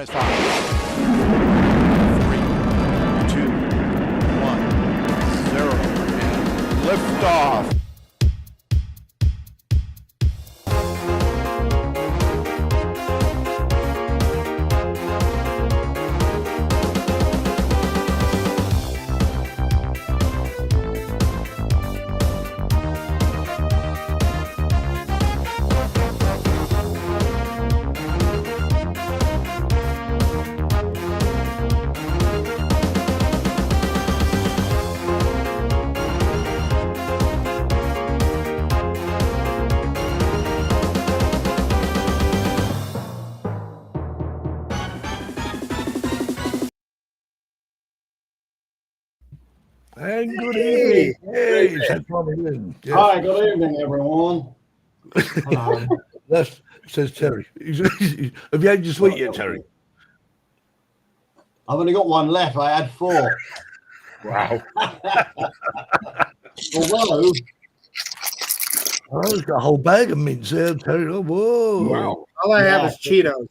it's 5, 3, 2, 1, 0, and liftoff. And good evening. Hey, said Tommy Lynn. Yes. Hi, good evening, everyone. Hello. That says Terry. Have you had your sweet yet, Terry? I've only got one left. I had 4. Wow. Although, Oh, he's got a whole bag of mints there, Terry. Oh, whoa. Wow. All I have is Cheetos.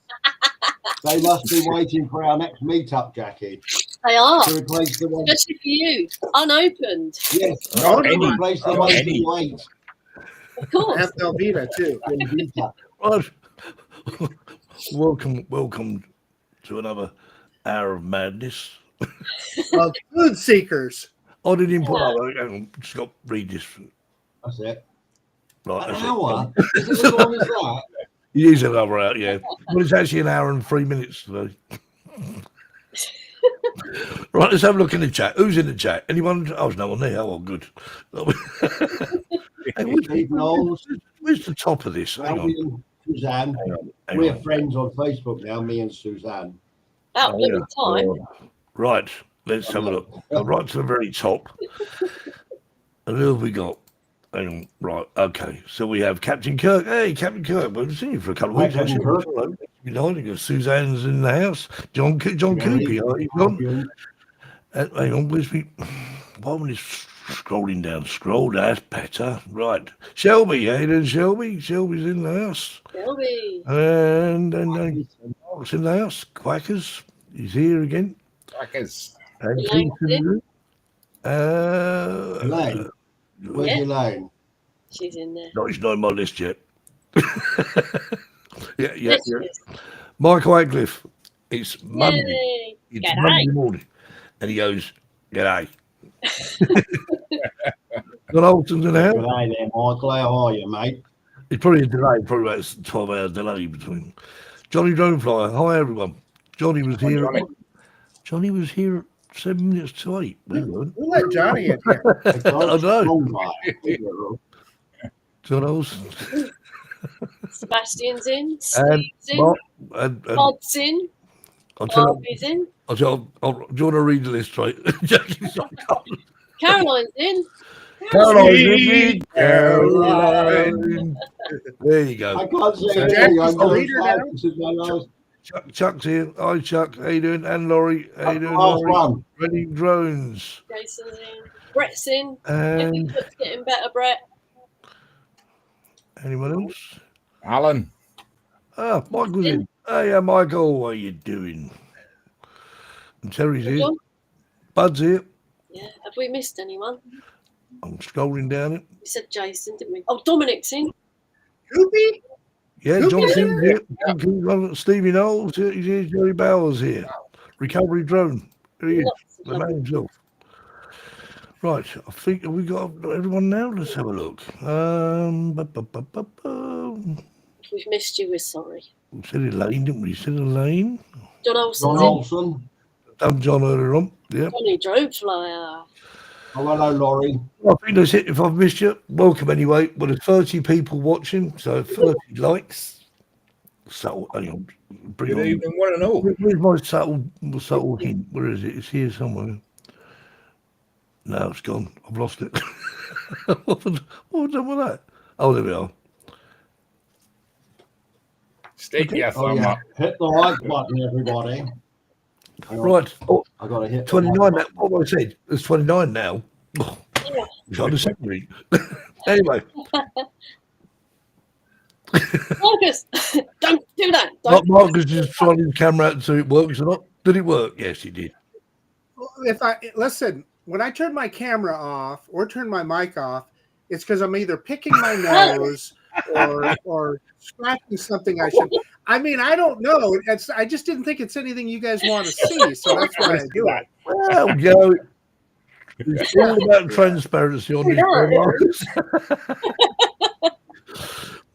they must be waiting for our next meetup, Jackie, They are, to replace the one. especially for you, unopened. Yes, Not to any. replace the Not ones any. you ate Of I course. have Velveeta too. in meetup. Right. Welcome to another hour of madness. Of food seekers. I didn't put up. Hang on, just got to read this. That's it. Right, An that's hour? Is it as long as that? It is an hour out, yeah. But it's actually an hour and 3 minutes today. Right, let's have a look in the chat. Who's in the chat? Anyone? Oh, there's no one there. Oh, good. Hey, Steve Knowles, where's the top of this? Hang on. Albion, Suzanne. Hang We're on. friends on Facebook now, me and Suzanne. About Oh, blooming time. Right, let's have a look. Go right to the very top. And who have we got? Hang on. Right, okay. So we have Captain Kirk. Hey, Captain Kirk. We've seen you for a couple of Hi, weeks. Captain actually. Kirk. Hello. You know, you got Suzanne's in the house. John Coopy. Are you gone? Albion. Hang on, where's me? Why am I scrolling down? Scroll, that's better. Right. Shelby, how you doing, Shelby? Shelby's in the house. Shelby. And Mark's in the house. Quackers, he's here again. Crackers. And Elaine's Keith, Elaine, where's Yeah. Elaine? She's in there. no, he's not on my list yet. yeah. Yes, she is. Michael Adcliffe, it's Monday. Yay. It's G'day. Monday morning. And he goes, G'day. Got Olsen's in the house. G'day there, Michael. How are you, mate? It's probably a delay, probably about a 12-hour delay between. Johnny Droneflyer, hi everyone. Johnny was here. Johnny. Johnny was here at 7 minutes to 8. We weren't. Who let Johnny in here? I don't know. Long way. John Olsen. Sebastian's in. And Steve's in. Mark, and Todd's in. I'll tell you, Barbie's in. do you want to read the list, right? Jackie's not coming. Caroline's in. Caroline. Caroline. There you go. I can't say So anything. Jackie's I'm the going leader to now? This is my last, Chuck's here. Hi, Chuck. How you doing? And Laurie. How you doing, last Laurie? one. Ready drones. Jason's in. Brett's in. And Everything's getting better, Brett. anyone else? Alan. Ah, Michael's in. Hey, Michael. How you doing? And Terry's here. John? Bud's here. Yeah. Have we missed anyone? I'm scrolling down it. We said Jason, didn't we? Oh, Dominic's in. Goopy? Yeah, Who John is King's here. John King's, Stevie Knowles here. He's here. Jerry Bowers here. Recovery drone. There he is. Lots of The lovely- man himself. Right, I think have we got everyone now. Let's have a look. If we've missed you, we're sorry. We said Elaine, didn't we? Said Elaine. John John Olsen's Olsen. I'm John earlier on. Yeah. in. Johnny Droneflyer. Oh, hello, Laurie. I think that's it. If I've missed you, welcome anyway. Well, there's 30 people watching, so 30 likes. So, hang on. Bring Good on. evening, one and all. Where's my subtle hint? Where is it? It's here somewhere. No, it's gone. I've lost it. what have I done with that? Oh, there we are. Stick your Oh, thumb yeah. up. Hit the like button, everybody. Hang on. Right. Oh, I got to hit the 29 like now. button. What have I said? There's 29 now. Yeah. It's on the second week. Anyway. Marcus, don't do that. Don't. Marcus just trying his camera out to see if it works or not. Did it work? Yes, he did. If I listen, when I turn my camera off or turn my mic off, it's because I'm either picking my nose or scratching something I should. I mean, I don't know. I just didn't think it's anything you guys want to see, so that's why I do it. Well, go. It's all about transparency on this show, Marcus.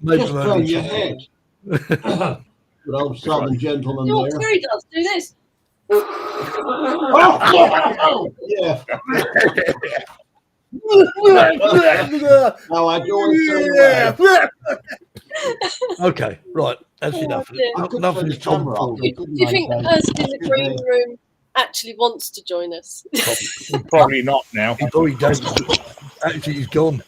Just turn your head. Good old southern gentleman You know what there. Terry does? Do this. Yeah. No, I joined Okay, right. That's enough. dear. I could Enough turn of the this Tom camera Ford. off. Do you think the person in the green room actually wants to join us? Probably not now. Oh, he does. Actually, he's gone.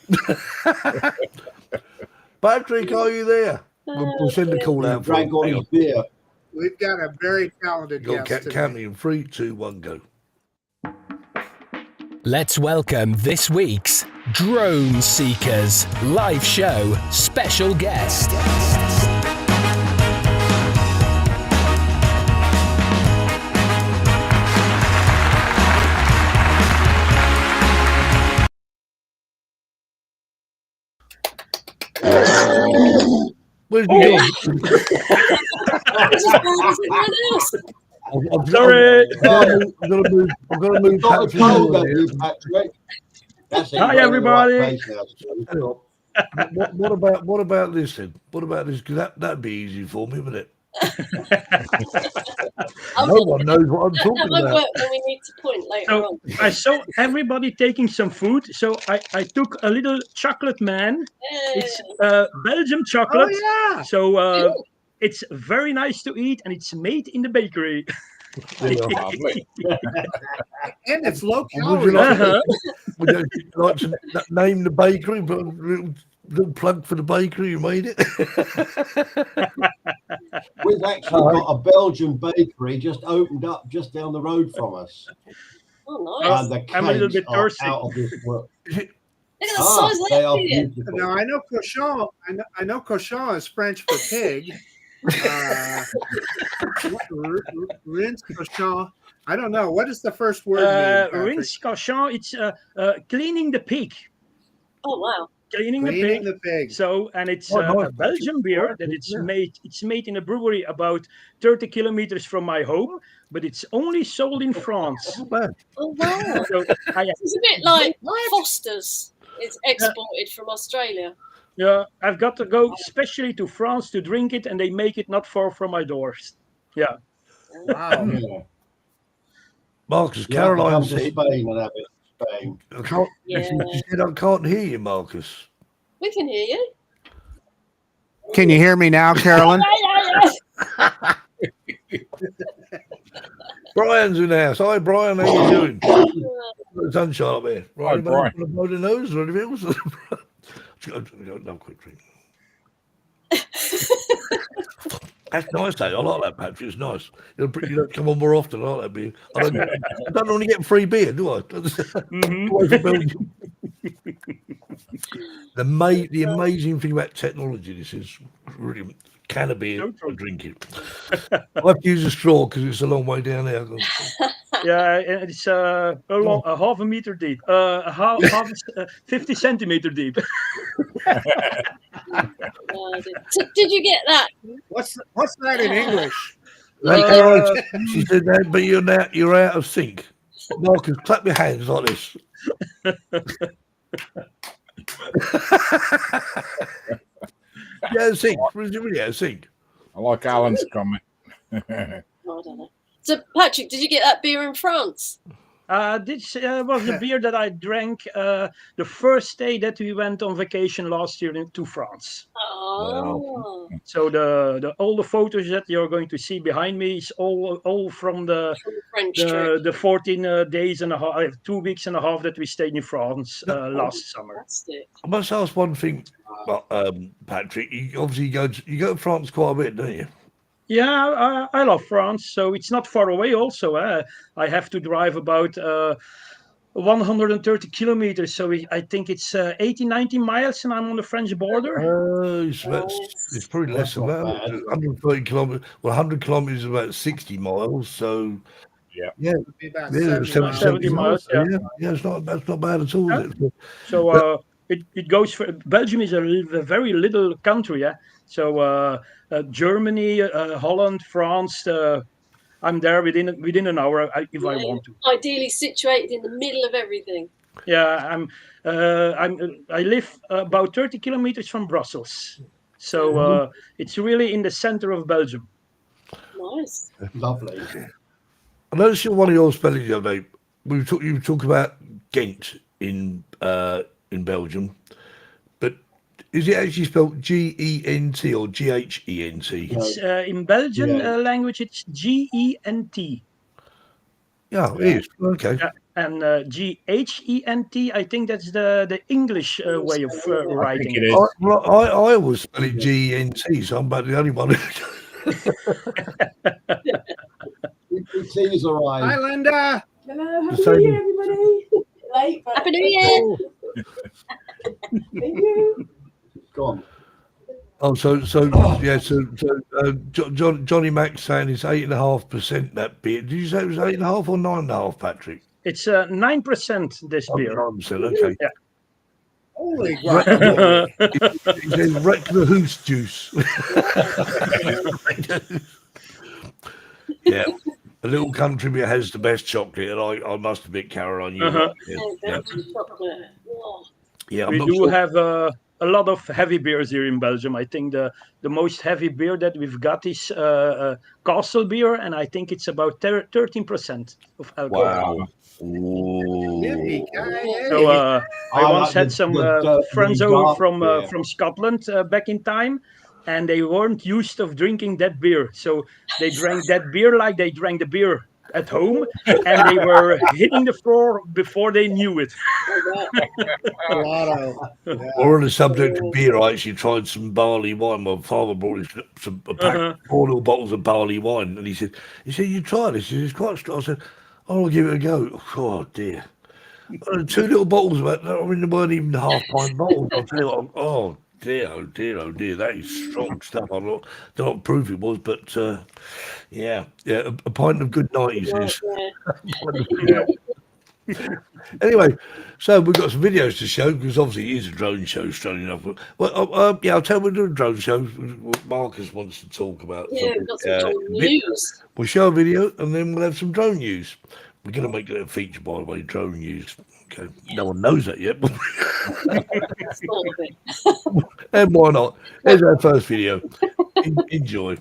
Patrick, are you there? We'll send a call out for Drank him. all Hang his on. beer. We've got a very talented Go guest today. counting in 3, 2, 1, go. Let's welcome this week's Drone Seekers live show special guest. Where's he gone? It's as bad as everyone else. Sorry. I'm gonna move Got a Patrick cold over at here. you, Patrick. That's it. Hi, You're in the right everybody. place now, Stu. Hang on. What about this then? What about this? Because that'd be easy for me, wouldn't it? I'm No not- one knows what I'm that talking won't about. work when we need to point later So on. I saw everybody taking some food, so I took a little chocolate man. It's Belgium Oh chocolate. yeah. So it's very nice to eat, and it's made in the bakery. Lovely. And it's low Would you calorie. like, Uh-huh. would you like to name the bakery? But a little plug for the bakery. You made it. We've actually got a Belgian bakery just opened up just down the road from us. Oh, nice. And the I'm a little cakes bit are thirsty. out of this world. Look at the size of They that are beer. beautiful. Now I know cochon. I know cochon is French for pig. Rinse cochon. I don't know. What is the first word? mean, Patrick? Rinse cochon. It's cleaning the pig. Oh, wow. Cleaning the Cleaning pig. the pig. So, and it's Oh, nice. a Belgian beer that it's Yeah. made. It's made in a brewery about 30 kilometers from my home, but it's only sold in France. Not bad. Oh, wow. So I, It's a bit like Foster's. It's exported from Australia. I've got to go especially to France to drink it, and they make it not far from my doors. Yeah. Wow. Yeah. Marcus, You have to Caroline come to said, Spain and have it in Spain. I can't, Yeah. she said, I can't hear you, Marcus. We can hear you. Can you hear me now, Carolyn? Brian's in the house. Hi, Brian. How you doing? Uh, The sunshine up there. Hi, Right, Brian. want to blow the nose or anything else? No, quick drink. That's nice, though. I like that, Patrick. It's nice. You don't come on more often. I like that beer. I don't normally get free beer, do I? Mhm. Always a Belgian. The amazing thing about technology, this is really can of beer or drink it. I have to use a straw because it's a long way down there. Yeah, and it's a half a meter deep, 50 centimeter deep. So did you get that? What's that in English? She said that, but you're out of sync. Marcus, clap your hands like this. Yeah, sync. Really out of sync. I like Alan's comment. Oh, I don't know. So, Patrick, did you get that beer in France? This was the beer that I drank the first day that we went on vacation last year to France. Oh, So all the photos that you're going to see behind me is all from the from the French trip. the 14 days and a half, 2 weeks and a half that we stayed in France last summer. That's it. I must ask one thing, Patrick. You obviously go to France quite a bit, don't you? Yeah, I love France, so it's not far away. Also, I have to drive about 130 kilometers. So I think it's 80, 90 miles, and I'm on the French border. It's probably less That's than not that. bad. 130 kilometers. Well, 100 kilometers is about 60 miles. So It'd be about yeah, 70 70 miles. miles, yeah. Yeah, that's not bad at all. Yeah. Is it? So it goes for Belgium is a very little country, yeah. So Germany, Holland, France. I'm there within an hour if I want to. Ideally situated in the middle of everything. Yeah, I live about 30 kilometers from Brussels, so it's really in the center of Belgium. Nice. Lovely. I noticed in one of your spellings the other day, you talk about Ghent in Belgium, but is it actually spelled Gent or Ghent? It's in Belgian Yeah. language. It's Gent. Yeah, it is. Okay. Yeah, and Ghent. I think that's the English way of I writing think it it. is. I always spell it Gent, so I'm about the only one. ET's all Hi, right. Linda. Hello, The happy same- new year, everybody. Late, but Happy New Year. thank you. Gone. Johnny Mac saying it's 8.5% that beer. Did you say it was 8.5 or 9.5, Patrick? It's 9% this beer. 9%. Okay. Holy guacamole. He says wreck the hoose juice. Yeah. A little country beer has the best chocolate, and I must admit, Caroline, you. Uh-huh. Oh, Yeah. Belgian chocolate. Wow. Yeah, I'm We not do sure. have a lot of heavy beers here in Belgium. I think the most heavy beer that we've got is Castle beer, and I think it's about 13% of alcohol. Wow. Yippee-ki-yay. So I I once like had the some dirty friends over dark from beer. Scotland back in time, and they weren't used of drinking that beer. So they drank that beer like they drank the beer at home, and they were hitting the floor before they knew it. Claro. Yeah. Or on the subject of beer, I actually tried some barley wine. My father brought us a pack, 4 little bottles of barley wine, and he said, "You try this? It's quite strong." I said, "I'll give it a go." Oh dear, 2 little bottles of it. I mean, they weren't even half-pint bottles. I'll tell you what. Oh dear, oh dear, oh dear. That is strong stuff. I don't know what proof it was, but yeah, a pint of good 90s is. Anyway, so we've got some videos to show because obviously it is a drone show, strangely enough. Well, yeah, I'll tell you we're doing a drone show. Marcus wants to talk about Yeah, we've got some news. We'll show a video and then we'll have some drone news. We're going to make it a feature, by the way, drone news. Okay, no one knows that yet, but Sort of it. and why not? Here's our first video. Enjoy.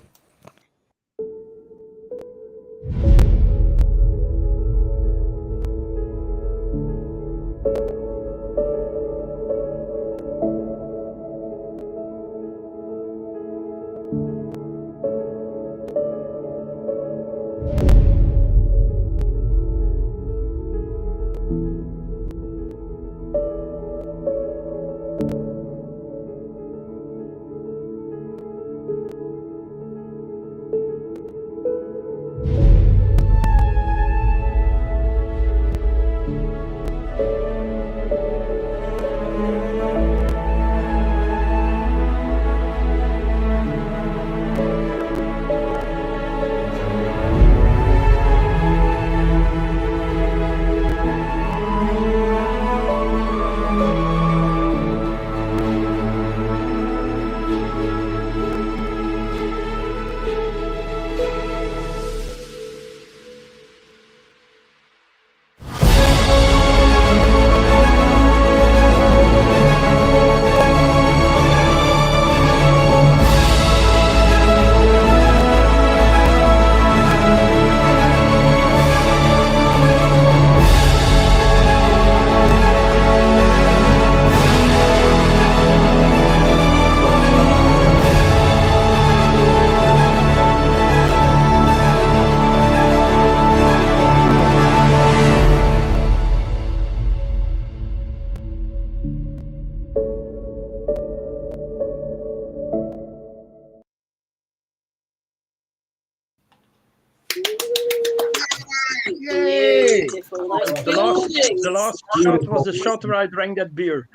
Yay! beautiful. Those The last buildings. shot was the shot where I drank that beer.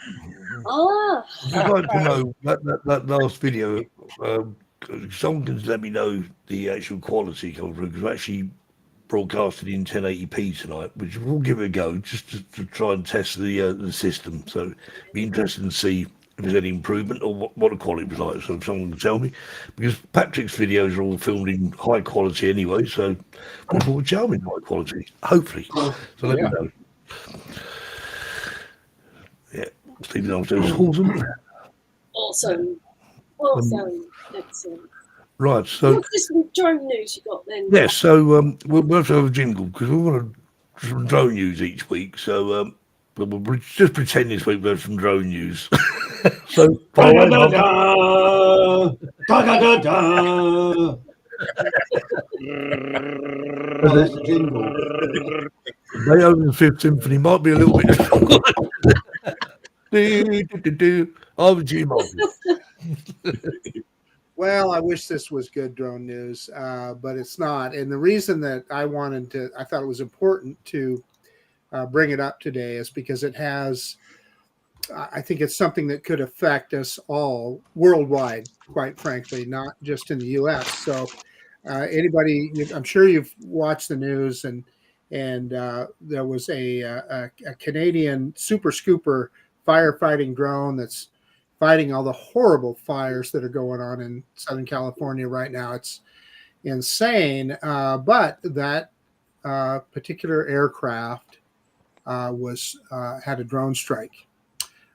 Ah, If you'd like to know that last video, someone can let me know the actual quality coming through, because we're actually broadcasted in 1080p tonight, which we'll give it a go just to try and test the system. So it'd be interesting to see if there's any improvement or what the quality was like. So if someone can tell me, because Patrick's videos are all filmed in high quality anyway, so we'll forward to in high quality, hopefully. So let me know. Yeah, Stephen Armstead's awesome. Awesome. Excellent. Right, so What's this drone news you got then? yes, so we'll have to have a jingle because we want to some drone news each week. So we'll just pretend this week we have some drone news. So Da-da-da-da! Da-da-da-da! Oh, that's the jingle. Beethoven's Fifth Symphony might be a little bit. I'm G Martin. Well, I wish this was good drone news, but it's not. And the reason that I thought it was important to bring it up today is because it has, I think it's something that could affect us all worldwide, quite frankly, not just in the U.S. So anybody, I'm sure you've watched the news, and there was a Canadian Super Scooper firefighting drone that's fighting all the horrible fires that are going on in Southern California right now. It's insane. But that particular aircraft had a drone strike,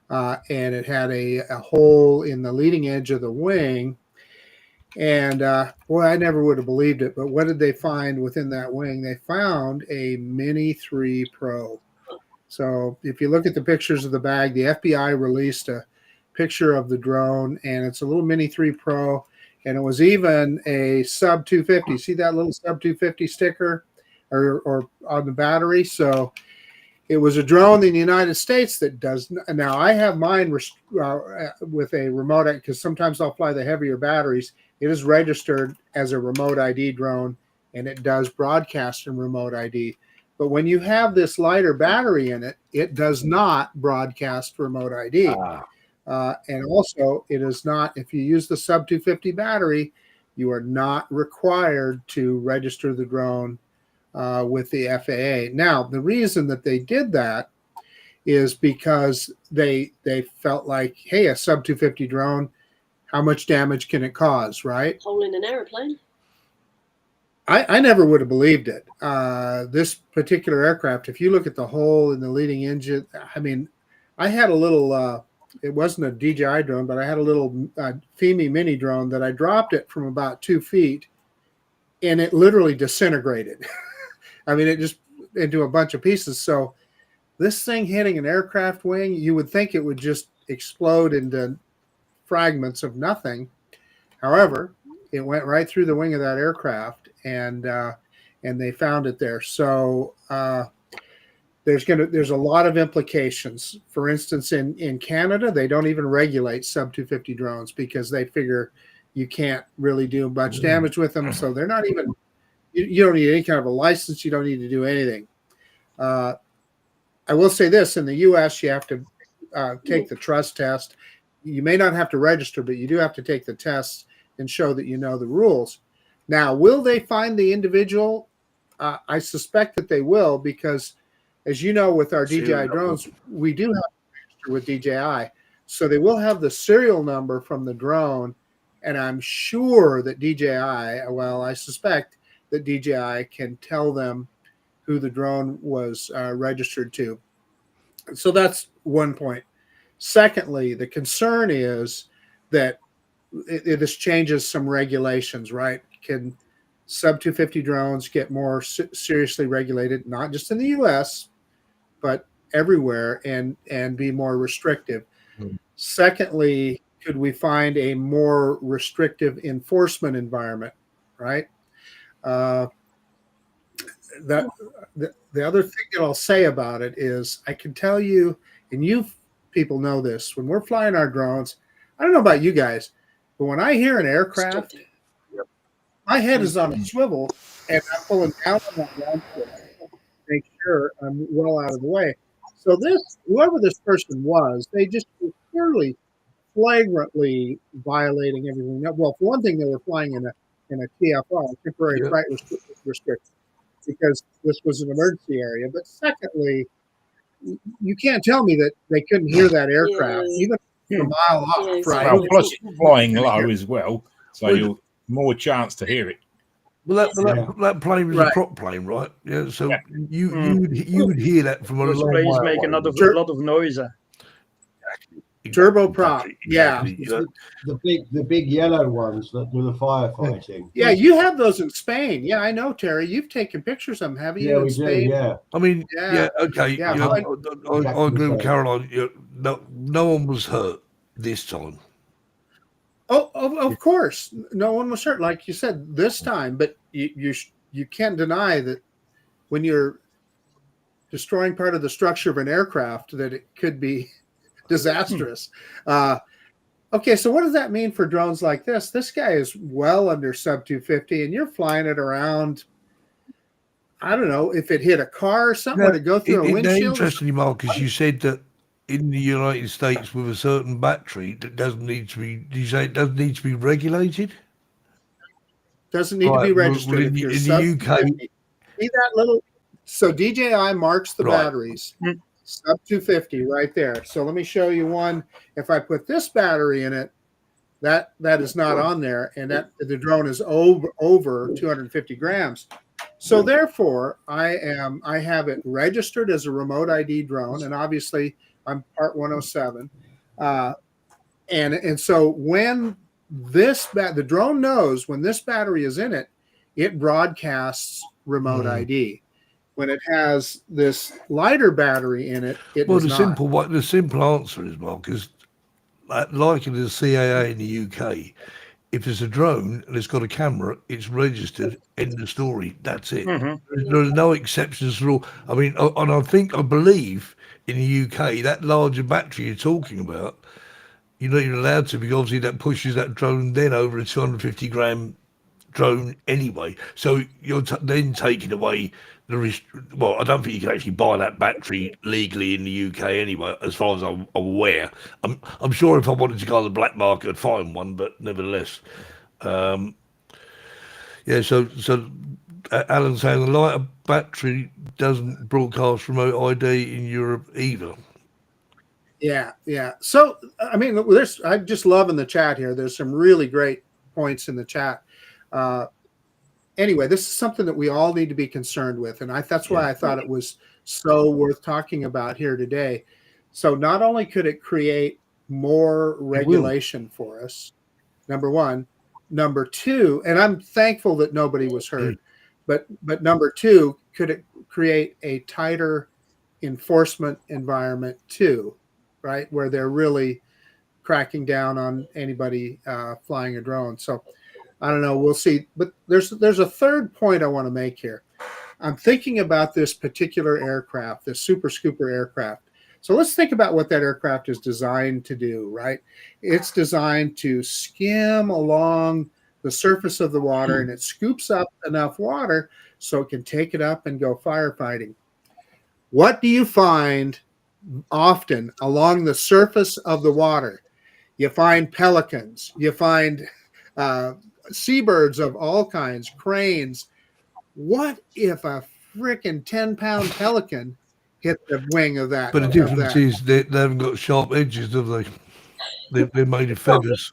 and it had a hole in the leading edge of the wing. And boy, I never would have believed it. But what did they find within that wing? They found a Mini 3 Pro. So if you look at the pictures of the bag, the FBI released a picture of the drone, and it's a little Mini 3 Pro, and it was even a sub 250. See that little sub 250 sticker or on the battery? So it was a drone in the United States that does. Now I have mine with a remote, because sometimes I'll fly the heavier batteries. It is registered as a remote ID drone, and it does broadcast in remote ID. But when you have this lighter battery in it, it does not broadcast remote ID. And also, it is not, if you use the sub 250 battery, you are not required to register the drone with the FAA. Now, the reason that they did that is because they felt like, hey, a sub 250 drone, how much damage can it cause, right? Hole in an aeroplane. I never would have believed it. This particular aircraft, if you look at the hole in the leading engine, I mean, I had a little, it wasn't a DJI drone, but I had a little FEMI mini drone that I dropped it from about 2 feet, and it literally disintegrated. I mean, it just into a bunch of pieces. So this thing hitting an aircraft wing, you would think it would just explode into fragments of nothing. However, it went right through the wing of that aircraft, and they found it there. So there's a lot of implications. For instance, in Canada, they don't even regulate sub 250 drones because they figure you can't really do much damage with them. So they're not even, you don't need any kind of a license. You don't need to do anything. I will say this, in the US, you have to take the trust test. You may not have to register, but you do have to take the test and show that you know the rules. Now, will they find the individual? I suspect that they will, because as you know, with our DJI drones, we do have to register with DJI. So they will have the serial number from the drone. And I'm sure that I suspect that DJI can tell them who the drone was registered to. So that's one point. Secondly, the concern is that this changes some regulations, right? Can sub 250 drones get more seriously regulated, not just in the US, but everywhere, and be more restrictive? Secondly, could we find a more restrictive enforcement environment, right? The other thing that I'll say about it is, I can tell you, and you people know this, when we're flying our drones, I don't know about you guys, but when I hear an aircraft, my head is on a swivel, and I'm pulling down on that ground to make sure I'm well out of the way. So whoever this person was, they just were clearly flagrantly violating everything. Well, for one thing, they were flying in a TFR, temporary Yeah. flight restriction, because this was an emergency area. But secondly, you can't tell me that they couldn't hear that aircraft, Yeah. even a mile off, Yeah, right? Well, plus it's flying low as well, so you'll more chance to hear it. Well, Yeah. that plane was Right. a prop plane, right? Yeah. So Yeah. you would hear that from a Those long planes way make away. a lot of noise. Turboprop, yeah. Exactly. Yeah. The big yellow ones that do the firefighting. Yeah, you have those in Spain. Yeah, I know, Terry. You've taken pictures of them, haven't you? Yeah, in we do. Spain? Yeah. I mean, Yeah. yeah, okay. Yeah, you know, fine. I agree with Caroline. You know, no one was hurt this time. Oh, of course, no one was hurt, like you said this time. But you can't deny that when you're destroying part of the structure of an aircraft, that it could be disastrous. Okay, so what does that mean for drones like this? This guy is well under sub 250, and you're flying it around. I don't know if it hit a car or something, would it go through a windshield? Interestingly, Marcus, you said that in the United States with a certain battery that doesn't need to be. You say it doesn't need to be regulated. Doesn't need to be Right, registered. well, if in you're the sub UK 250. See that little? So DJI marks the Right. batteries. Sub 250 right there. So let me show you one. If I put this battery in it, that is not on there, and that the drone is over 250 grams. So therefore, I have it registered as a remote ID drone, and obviously I'm Part 107. And so when the drone knows when this battery is in it, it broadcasts remote ID. When it has this lighter battery in it, it Well, does not. the simple answer is, Marcus, like in the CAA in the UK, if there's a drone and it's got a camera, it's registered. End of story. That's it. There are no exceptions at all. I mean, and I believe in the UK that larger battery you're talking about, you're not even allowed to, because obviously that pushes that drone then over a 250 gram drone anyway. So you're then taking away well, I don't think you can actually buy that battery legally in the UK anyway, as far as I'm aware. I'm sure if I wanted to go on the black market, I'd find one, but nevertheless, yeah. So Alan's saying the lighter battery doesn't broadcast remote ID in Europe either. Yeah. So I mean, I'm just loving the chat here. There's some really great points in the chat. Anyway, this is something that we all need to be concerned with, and that's why I thought it was so worth talking about here today. So not only could it create more regulation for us, number one, number two, and I'm thankful that nobody was hurt, but number two, could it create a tighter enforcement environment too, right, where they're really cracking down on anybody flying a drone. So I don't know. We'll see. But there's a third point I want to make here. I'm thinking about this particular aircraft, this Super Scooper aircraft. So let's think about what that aircraft is designed to do, right? It's designed to skim along the surface of the water, and it scoops up enough water so it can take it up and go firefighting. What do you find often along the surface of the water? You find pelicans. You find seabirds of all kinds, cranes. What if a freaking 10-pound pelican hit the wing of that? But the difference is they haven't got sharp edges, have they? They're made of feathers.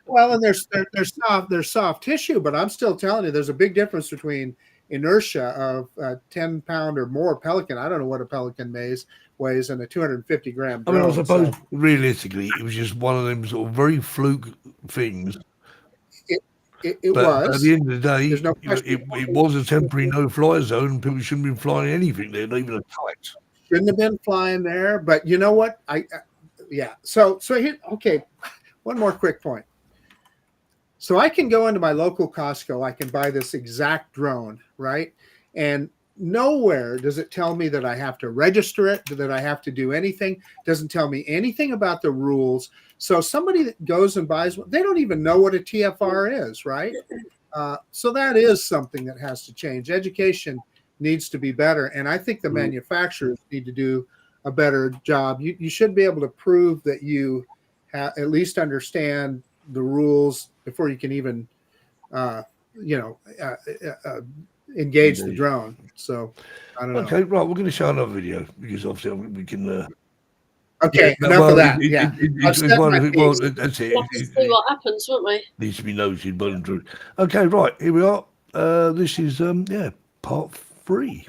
Well, and they're soft tissue, but I'm still telling you, there's a big difference between inertia of a 10-pound or more pelican. I don't know what a pelican weighs and a 250 gram drone. I mean, I suppose realistically, it was just one of them sort of very fluke things. It But was. at the end of the day, There's no you know, question. it was a temporary no-fly zone, and people shouldn't be flying anything there, not even a kite. Shouldn't have been flying there, but you know what? Yeah. So here, okay. One more quick point. So I can go into my local Costco. I can buy this exact drone, right? And nowhere does it tell me that I have to register it, that I have to do anything. It doesn't tell me anything about the rules. So somebody that goes and buys one, they don't even know what a TFR is, right? So that is something that has to change. Education needs to be better. And I think the manufacturers need to do a better job. You should be able to prove that you at least understand the rules before you can even, engage the drone. So I don't know. Okay, right. We're going to show another video because obviously we can. Okay, yeah, enough well, of that. it- Yeah. it- I've said my well, piece. that's it. We'll have to see what happens, won't we? Needs to be noted, well and true. Okay, right. Here we are. This is part 3.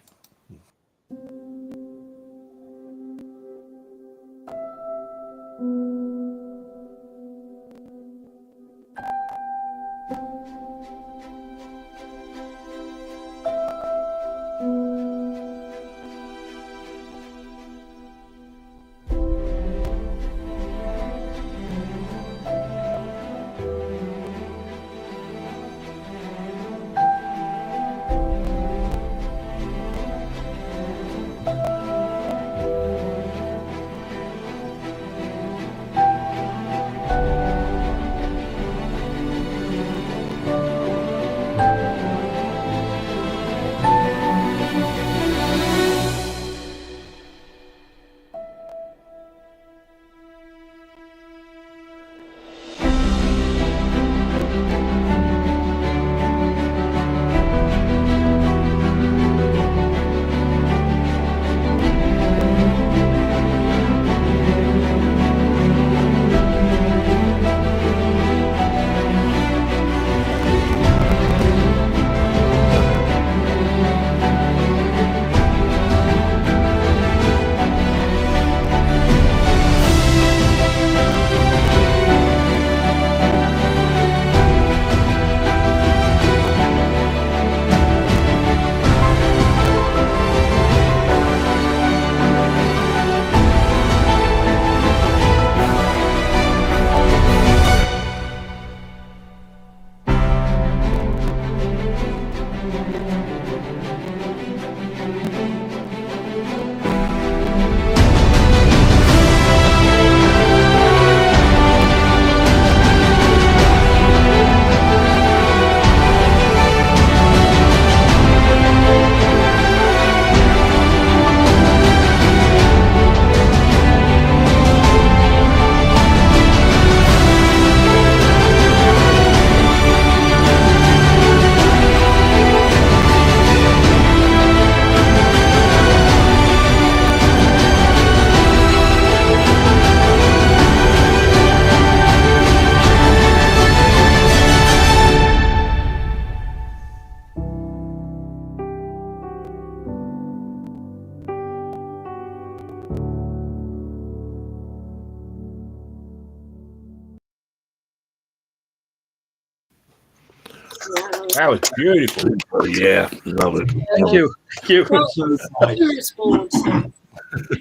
That was beautiful. Oh, yeah, love it. Thank you. Thank you. Well, So fine. tourist board, so film,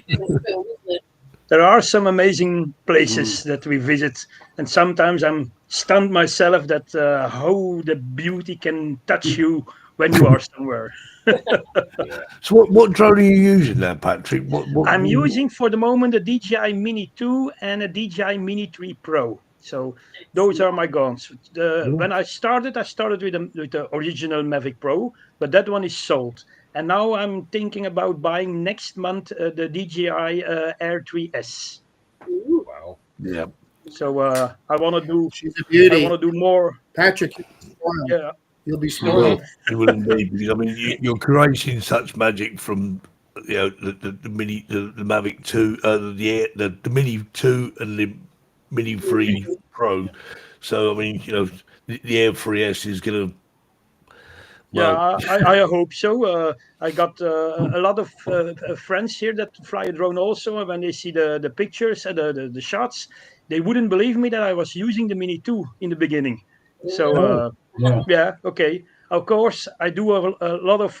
isn't it? There are some amazing places that we visit, and sometimes I'm stunned myself that how the beauty can touch you when you are somewhere. So what drone are you using now, Patrick? What I'm using for the moment a DJI Mini 2 and a DJI Mini 3 Pro. So those are my guns. When I started with the original Mavic Pro, but that one is sold. And now I'm thinking about buying next month the DJI Air 3S. Ooh. Wow. Yeah. So I want to do. She's a beauty. I want to do more. Patrick, Yeah. you'll be You will, spoiled. you will indeed. Because, I mean, you're creating such magic from the Mini, the Mavic 2, the Mini 2 and the Mini 3 Pro. So I mean, the Air 3S is going to. Yeah, I hope so. I got a lot of friends here that fly a drone also, and when they see the pictures and the shots, they wouldn't believe me that I was using the Mini 2 in the beginning. So Yeah. okay. Of course, I do a lot of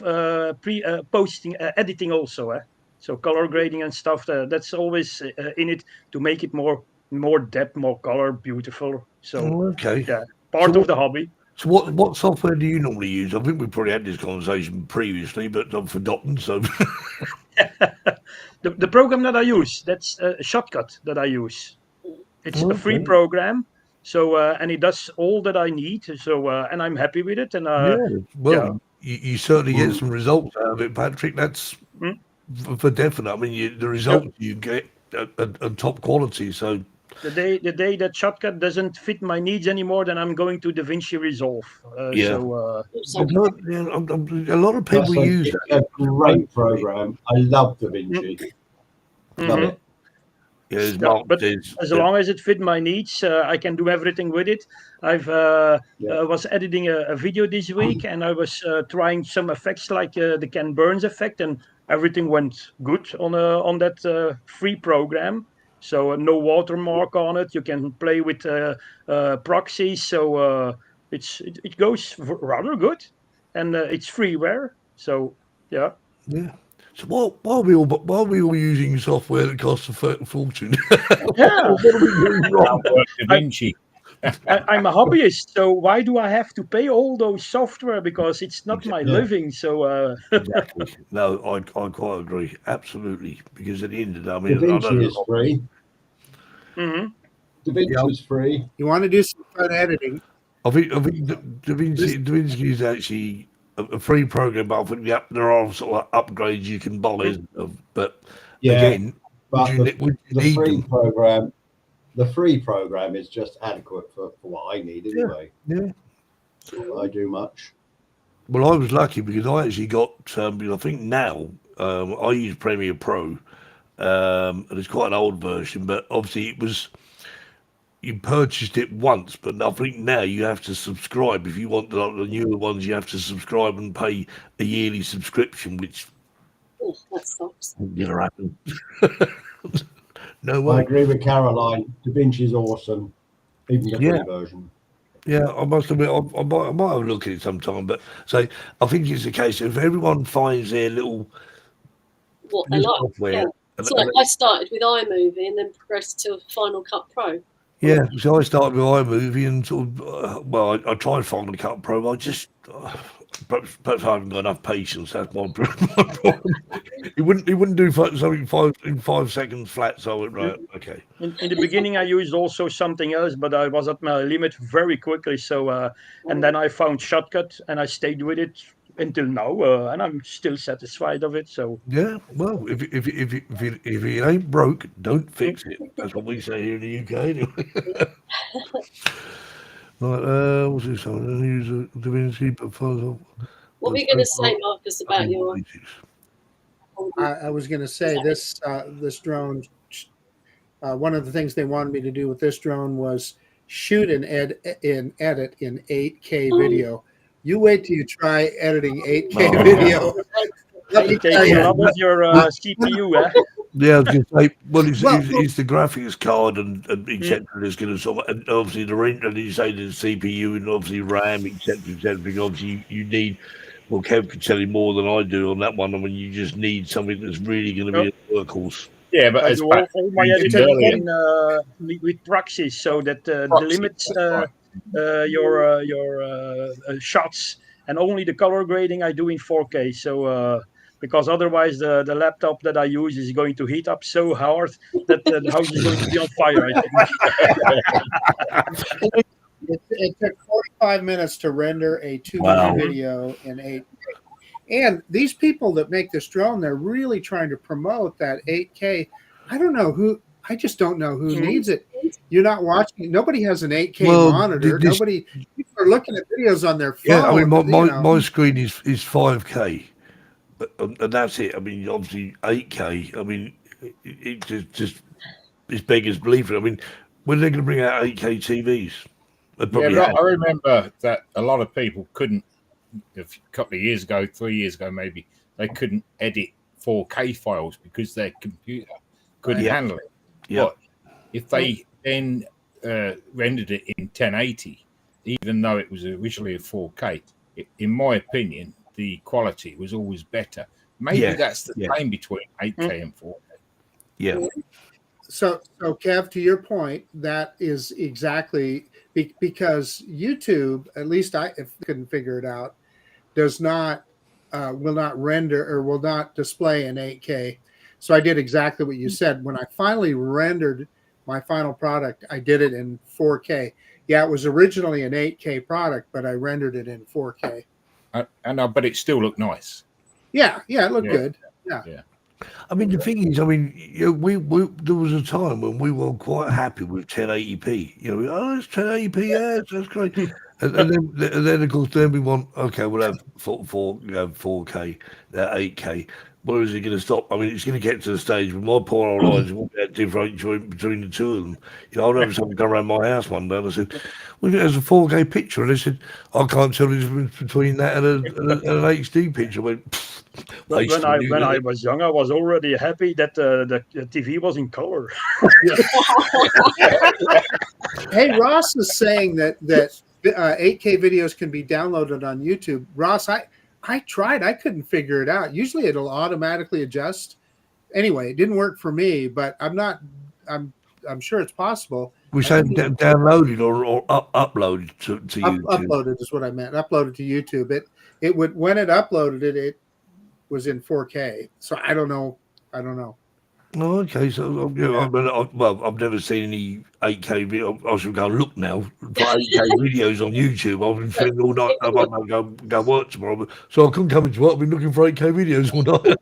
posting, editing also. So color grading and stuff. That's always in it to make it more depth, more color, beautiful. So Okay. yeah, part of the hobby. So what software do you normally use? I think we probably had this conversation previously, but I've forgotten. So the program that I use, that's a Shotcut that I use. It's a free program, so and it does all that I need. So and I'm happy with it. And you certainly get some results out of it, Patrick. That's Mm. for definite. I mean, the results you get are top quality. So The day that Shotcut doesn't fit my needs anymore, then I'm going to DaVinci Resolve. Yeah. So I've heard, a lot of people use It's that. a great program. I love DaVinci. Love Mhm. it. Yeah, as Yeah, Mark but says, as long as it fit my needs, I can do everything with it. I've Yeah. was editing a video this week, and I was trying some effects like the Ken Burns effect, and everything went good on that free program. So no watermark on it. You can play with proxies, so it goes rather good, and it's freeware. So yeah. yeah. So why are we all using software that costs a fortune? Yeah. What are we doing wrong? Outwork Da Vinci. I'm a hobbyist, so why do I have to pay all those software? Because it's not my Yeah. living. So Exactly. No, I quite agree. Absolutely. Because at the end of the day, I mean, I DaVinci know is free. Mhm. DaVinci is free. You want to do some fun editing? I think DaVinci is actually a free program, but I think there are sort of upgrades you can buy. But Yeah, again, but would you the need free them? program, the free program is just adequate for what I need anyway. Yeah. It's not that I do much. Well, I was lucky because I actually got. I think now I use Premiere Pro, and it's quite an old version, but obviously it was. You purchased it once, but I think now you have to subscribe. If you want the newer ones, you have to subscribe and pay a yearly subscription, which Oh, that sucks. never happened. No I way. agree with Caroline. DaVinci's awesome, even the free Yeah. version. Yeah, I must admit, I might have a look at it sometime. But so I think it's a case of if everyone finds their little What they like. software. Yeah. and- So and- I started with iMovie and then progressed to Final Cut Pro. Yeah, so I started with iMovie and sort of, I tried Final Cut Pro. I just, perhaps I haven't got enough patience. That's my problem. He wouldn't do something in 5 seconds flat. So I went, right, okay. in the beginning, I used also something else, but I was at my limit very quickly. So and then I found Shotcut, and I stayed with it until now, and I'm still satisfied of it. So Yeah, well, if it ain't broke, don't fix it. That's what we say here in the UK. Anyway. Right, what's this? I use DaVinci, but for What were you going to say, Marcus, about your? I was going to say this drone. One of the things they wanted me to do with this drone was shoot and edit in 8K video. You wait till you try editing 8K video. Let me tell take you. a lot of your CPU, eh? Yeah, I was going to say, well, it's Well- the graphics card and etc. That's going to sort of, and obviously the rent, and you say the CPU and obviously RAM, etc. Because obviously you need. Well, Kev can tell you more than I do on that one. I mean, you just need something that's really going to be a workhorse. Yeah, but I as do Pat all my mentioned editing earlier, with proxies, so that Proxy, delimits that's right. your shots, and only the color grading I do in 4K. So because otherwise the laptop that I use is going to heat up so hard that the house is going to be on fire, I think. It took 45 minutes to render a 2 Wow. minute video in 8K. And these people that make this drone, they're really trying to promote that 8K. I just don't know who needs it. You're not watching. Nobody has an 8K Well, monitor. this- People are looking at videos on their phone. Yeah, I mean, you know. my screen is 5K, but and that's it. I mean, obviously 8K. I mean, it just is beggars belief. I mean, when are they going to bring out 8K TVs? They yeah, probably but have. I remember that a lot of people couldn't, a couple of years ago, 3 years ago maybe, they couldn't edit 4K files because their computer couldn't Yeah. handle it. Yeah. But if they then rendered it in 1080, even though it was originally a 4K, in my opinion, the quality was always better. Maybe Yeah, that's the yeah. same between 8K and 4K. Yeah. So Kev, to your point, that is exactly because YouTube, at least I couldn't figure it out, does not will not render or will not display in 8K. So I did exactly what you said. When I finally rendered my final product, I did it in 4K. Yeah, it was originally an 8K product, but I rendered it in 4K. But it still looked nice. Yeah, it looked Yeah. good. I mean, the thing is, I mean, we there was a time when we were quite happy with 1080p. It's 1080p, yeah, that's great. and then of course, then we want, okay, we'll have 4K, 8K. Where is it going to stop? I mean, it's going to get to the stage where my poor old eyes won't be able to differentiate between the two of them. I remember someone come around my house one day and I said, well, there's a 4K picture. And they said, I can't tell the difference between that and an HD picture. I went, But when I was young, I was already happy that the TV was in color. Hey, Ross is saying that 8K videos can be downloaded on YouTube. Ross, I tried. I couldn't figure it out. Usually it'll automatically adjust. Anyway, it didn't work for me, but I'm sure it's possible. We said downloaded or uploaded to YouTube. Uploaded is what I meant. Uploaded to YouTube. It would, when it uploaded it was in 4K. So I don't know. Oh, okay. So I've never seen any 8K video. I should go look now for 8K videos on YouTube. I've been feeling all night. I might go work tomorrow, so I couldn't come into work. I've been looking for 8K videos all night.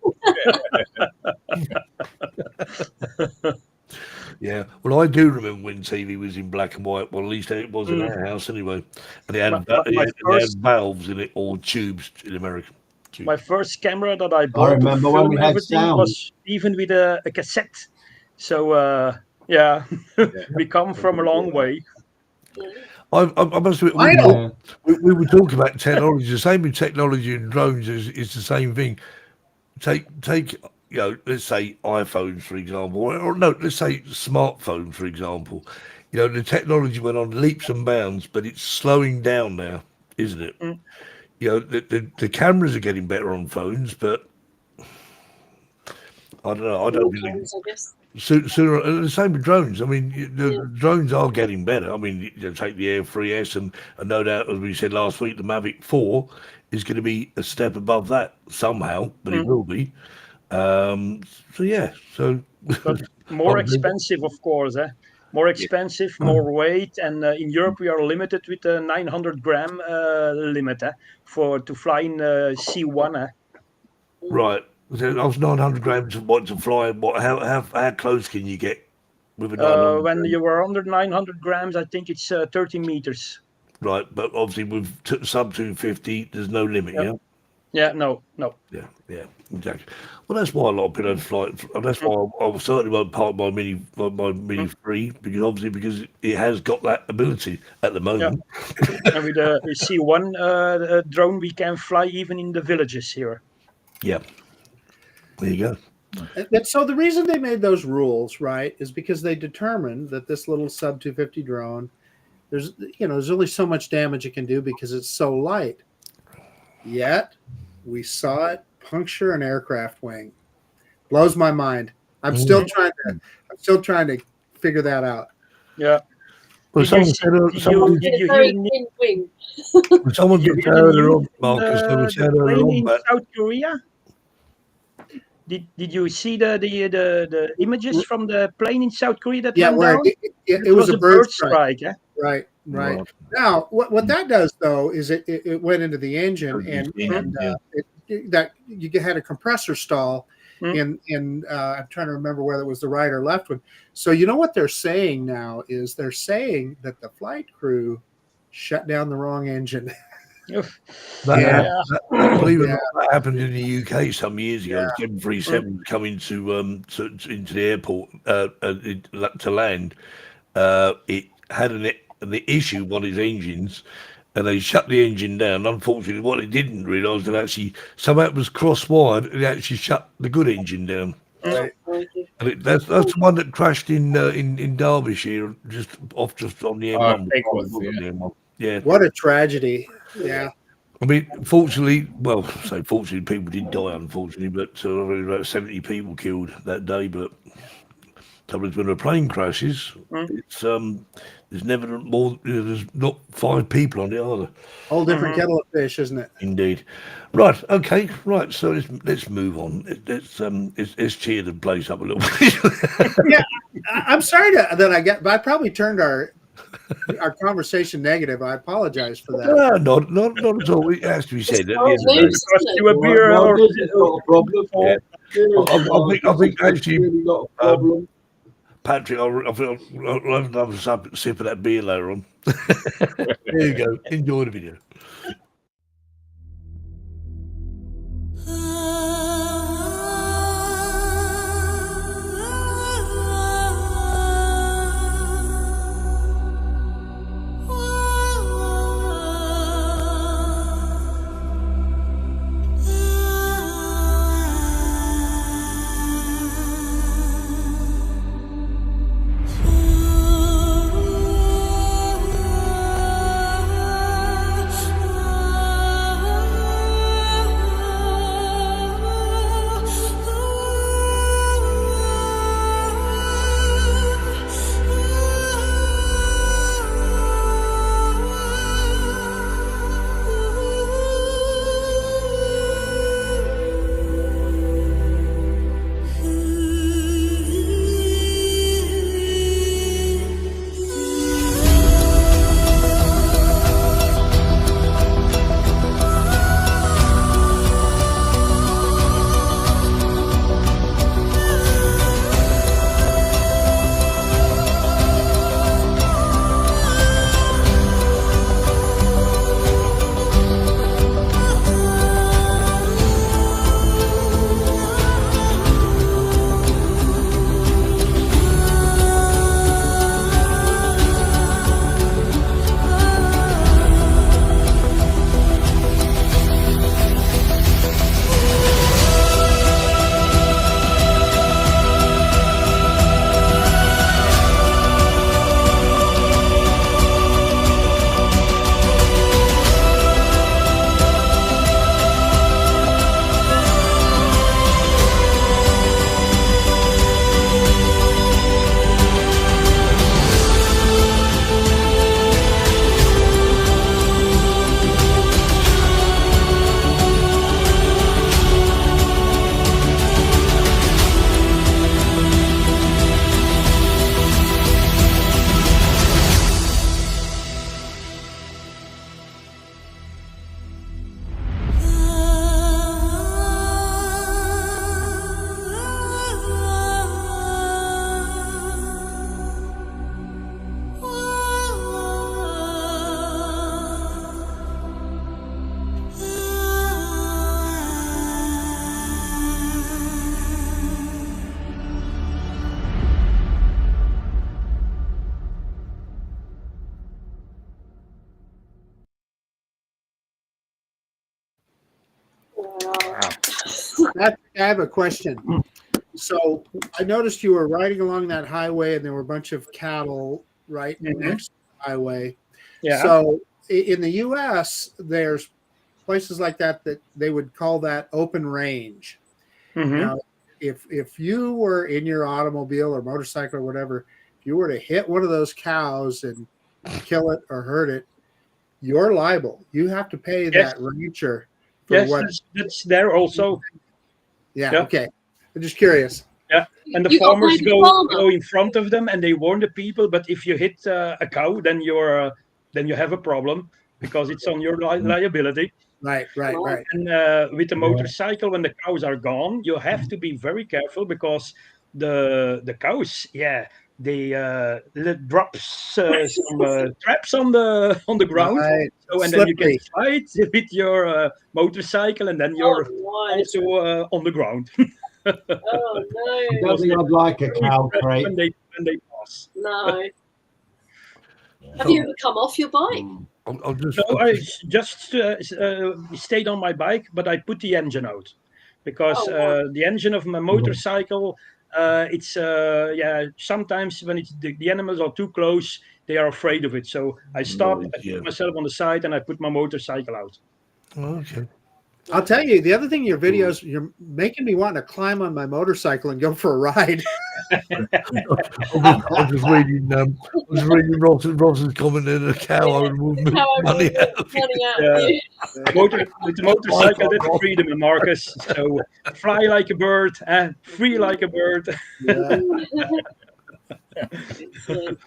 Yeah. Well, I do remember when TV was in black and white. Well, at least it was in our house anyway, and it had valves in it, or tubes in America. My first camera that I bought remember when we had everything sound. was even with a cassette. So we come from a long way. I must admit, we were talking about technology. The same with technology and drones is the same thing. Take let's say iPhones for example, or no, let's say smartphones for example. The technology went on leaps and bounds, but it's slowing down now, isn't it? Mm. The cameras are getting better on phones, but I don't know. I don't really. Sooner, and the same with drones. I mean, the drones are getting better. I mean, take the Air 3S, and no doubt, as we said last week, the Mavic 4 is going to be a step above that somehow, but it will be. But more expensive, of course. More expensive, more weight, and in Europe we are limited with a 900 gram limit to fly in C1. Right. I was 900 grams to fly. How close can you get with a 900? When you were under 900 grams, I think it's 30 meters. Right, but obviously with sub 250, there's no limit. Yep. Yeah. Yeah, no. Yeah, exactly. Well, that's why a lot of people don't fly. That's why I certainly won't park my Mini 3 because it has got that ability at the moment. Yeah. And with the C1 drone, we can fly even in the villages here. Yeah. There you go. So the reason they made those rules, right, is because they determined that this little sub 250 drone, there's only so much damage it can do because it's so light. Yet we saw it puncture an aircraft wing. Blows my mind. I'm still trying to figure that out. Yeah. Well, someone said someone did earlier on, Marcus. Someone said earlier on, but South Korea. Did you see the images from the plane in South Korea that went down? It was a bird strike. Yeah? Right. Now, what that does though is it went into the engine and that you had a compressor stall in I'm trying to remember whether it was the right or left one. So what they're saying now is they're saying that the flight crew shut down the wrong engine. Believe it or not, that happened in the UK some years ago. 737 coming into the airport to land. It had an issue with one of its engines, and they shut the engine down. Unfortunately, what they didn't realise that actually somehow it was cross-wired, and it actually shut the good engine down. Right. And that's the one that crashed in Derbyshire, just on the M1. Yeah. What a tragedy. Yeah. I mean, fortunately, people did die, unfortunately, but about 70 people killed that day. But sometimes when a plane crashes, it's there's never more. There's not 5 people on it either. Whole different kettle of fish, isn't it? Indeed. Right. Okay. Right. So let's move on. Let's cheer the place up a little bit. Yeah. I'm sorry that I probably turned our our conversation negative. I apologize for that. No, not at all. It has to be said. At the Oh, end of the day. news, Because isn't it? you a beer Well, or this is not a problem. Yeah. I think actually, really not a problem. Patrick, I'll have another sip of that beer later on. There you go. Enjoy the video. I have a question. So I noticed you were riding along that highway, and there were a bunch of cattle right next to the highway. Yeah. So in the U.S., there's places like that they would call that open range. Mhm. Now, if you were in your automobile or motorcycle or whatever, if you were to hit one of those cows and kill it or hurt it, you're liable. You have to pay Yes. that rancher for Yes, what. that's there also. Yeah, Yeah. okay. I'm just curious. Yeah, and the You got farmers paid the go farmer. in front of them and they warn the people. But if you hit a cow, then you have a problem because it's on your liability. Right. And with the motorcycle, when the cows are gone, you have to be very careful because the cows, they drops some traps on the ground. Right. So and then you can Slippery. fight with your motorcycle, and then you're Oh, nice. also on the ground. Oh, I no. don't think I'd like a cow crate. when they pass. No. Have you ever come off your bike? I'll just. So I just stayed on my bike, but I put the engine out because Oh, wow. the engine of my motorcycle, it's sometimes when the animals are too close, they are afraid of it. So I stopped, I Yeah. put myself on the side, and I put my motorcycle out. Okay. I'll tell you, the other thing in your videos, you're making me want to climb on my motorcycle and go for a ride. I'm just reading. Ross's comment in a cow and movement How I money moved out of you. money out Yeah. of you. With the motorcycle, that's freedom, Marcus. So fly like a bird, free like a bird. Yeah. Excellent.